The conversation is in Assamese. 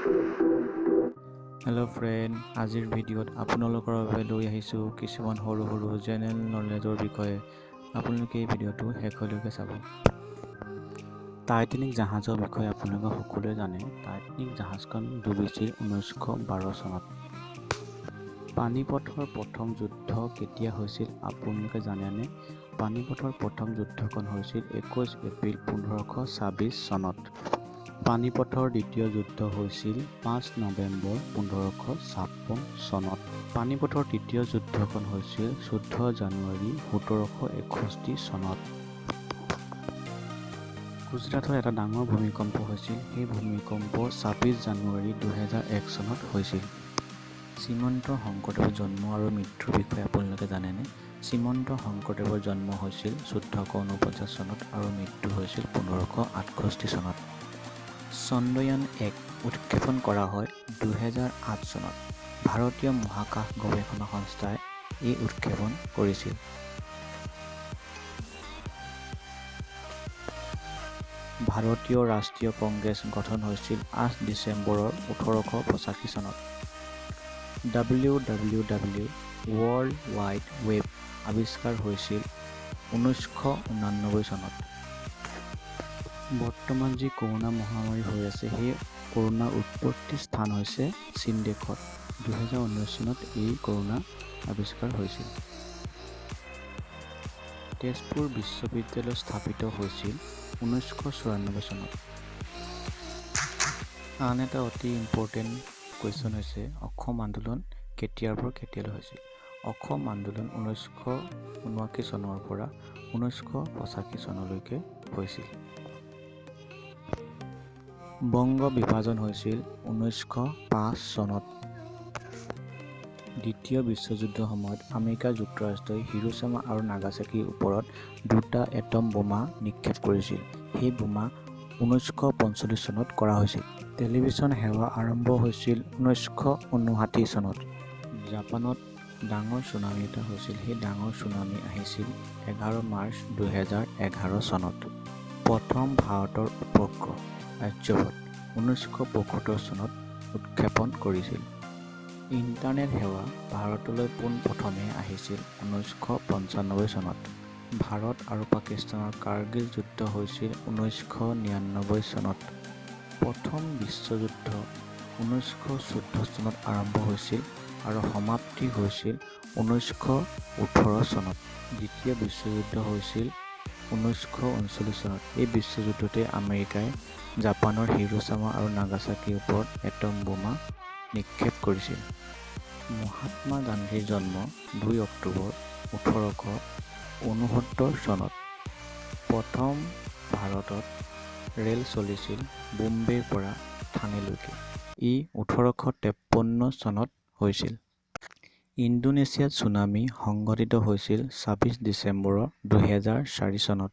हेलो फ्रेंड, आजिर भिडिओत आपनलोকৰ বাবে লৈ আহিছো কিছুমান সৰু সৰু জেনেৰেল নলেজৰ বিষয়ে। আপোনালোকে এই ভিডিঅ'টো শেষলৈকে চাব। টাইটানিক জাহাজৰ বিষয়ে আপোনালোকে সকলোৱে জানে। টাইটানিক জাহাজখন ডুবিছিল 1912 চনত। পানীপথৰ প্ৰথম যুদ্ধ কেতিয়া হৈছিল আপোনালোকে জানেনে? পানীপথৰ প্ৰথম যুদ্ধখন হৈছিল 21 এপ্ৰিল 1526 চনত। পানীপথৰ দ্বিতীয় যুদ্ধ হৈছিল 5 নৱেম্বৰ 1556 চনত। পানীপথৰ তৃতীয় যুদ্ধখন হৈছিল 14 জানুৱাৰী 1761 চনত। গুজৰাটত এটা ডাঙৰ ভূমিকম্প হৈছিল। সেই ভূমিকম্প 26 জানুৱাৰী 2001 চনত হৈছিল। শ্ৰীমন্ত শংকৰদেৱৰ জন্ম আৰু মৃত্যুৰ বিষয়ে আপোনালোকে জানেনে? শ্ৰীমন্ত শংকৰদেৱৰ জন্ম হৈছিল 1449 চনত আৰু মৃত্যু হৈছিল 1568 চনত। চন্দ্ৰয়ান 1 উৎক্ষেপণ কৰা হয় 2008 চনত। ভাৰতীয় মহাকাশ গৱেষণা সংস্থাই এই উৎক্ষেপণ কৰিছিল। ভাৰতীয় ৰাষ্ট্ৰীয় কংগ্ৰেছ গঠন হৈছিল 8 ডিচেম্বৰ 1885 চনত। www ৱৰ্ল্ড ৱাইড ৱেব আৱিষ্কাৰ হৈছিল 1989 চনত। বৰ্তমান যি কৰোনা মহামাৰী হৈ আছে, সেই কৰোনাৰ উৎপত্তি স্থান হৈছে চীন দেশত। 2019 চনত এই কৰোনা আৱিষ্কাৰ হৈছিল। তেজপুৰ বিশ্ববিদ্যালয় স্থাপিত হৈছিল 1994 চনত। আন এটা অতি ইম্পৰ্টেণ্ট কুৱেশ্যন হৈছে অসম আন্দোলন কেতিয়াৰ পৰা কেতিয়ালৈ হৈছিল? অসম আন্দোলন 1979 চনৰ পৰা 1985 চনলৈকে হৈছিল। বংগ বিভাজন হৈছিল 1905 চনত। দ্বিতীয় বিশ্বযুদ্ধৰ সময়ত আমেৰিকা যুক্তৰাষ্ট্ৰই হিৰোশ্বিমা আৰু নাগাচাকিৰ ওপৰত 2টা এটম বোমা নিক্ষেপ কৰিছিল। সেই বোমা 1945 চনত কৰা হৈছিল। টেলিভিছন সেৱা আৰম্ভ হৈছিল 1959 চনত। জাপানত ডাঙৰ ছুনামি এটা হৈছিল। সেই ডাঙৰ ছুনামি আহিছিল 11 মাৰ্চ 2011 চনত। প্ৰথম ভাৰতৰ উপগ্ৰহ আৰ্যভট্ট 1975 চনত উৎক্ষেপণ কৰিছিল। ইণ্টাৰনেট সেৱা ভাৰতলৈ পোনপ্ৰথমে আহিছিল 1995 চনত। ভাৰত আৰু পাকিস্তানৰ কাৰ্গিল যুদ্ধ হৈছিল 1999 চনত। প্ৰথম বিশ্বযুদ্ধ 1914 চনত আৰম্ভ হৈছিল আৰু সমাপ্তি হৈছিল 1918 চনত। দ্বিতীয় বিশ্বযুদ্ধ হৈছিল 1939 চনত। এই বিশ্বযুদ্ধতে আমেৰিকাই জাপানৰ হিৰোশ্বিমা আৰু নাগাচাকিৰ ওপৰত এটম বোমা নিক্ষেপ কৰিছিল। মহাত্মা গান্ধীৰ জন্ম 2 অক্টোবৰ 1869 চনত। প্ৰথম ভাৰতত ৰেল চলিছিল বোম্বেৰ পৰা থানেলৈকে। ই 1853 চনত হৈছিল। ইণ্ডোনেছিয়াত ছুনামি সংঘটিত হৈছিল 26 ডিচেম্বৰ 2004 চনত।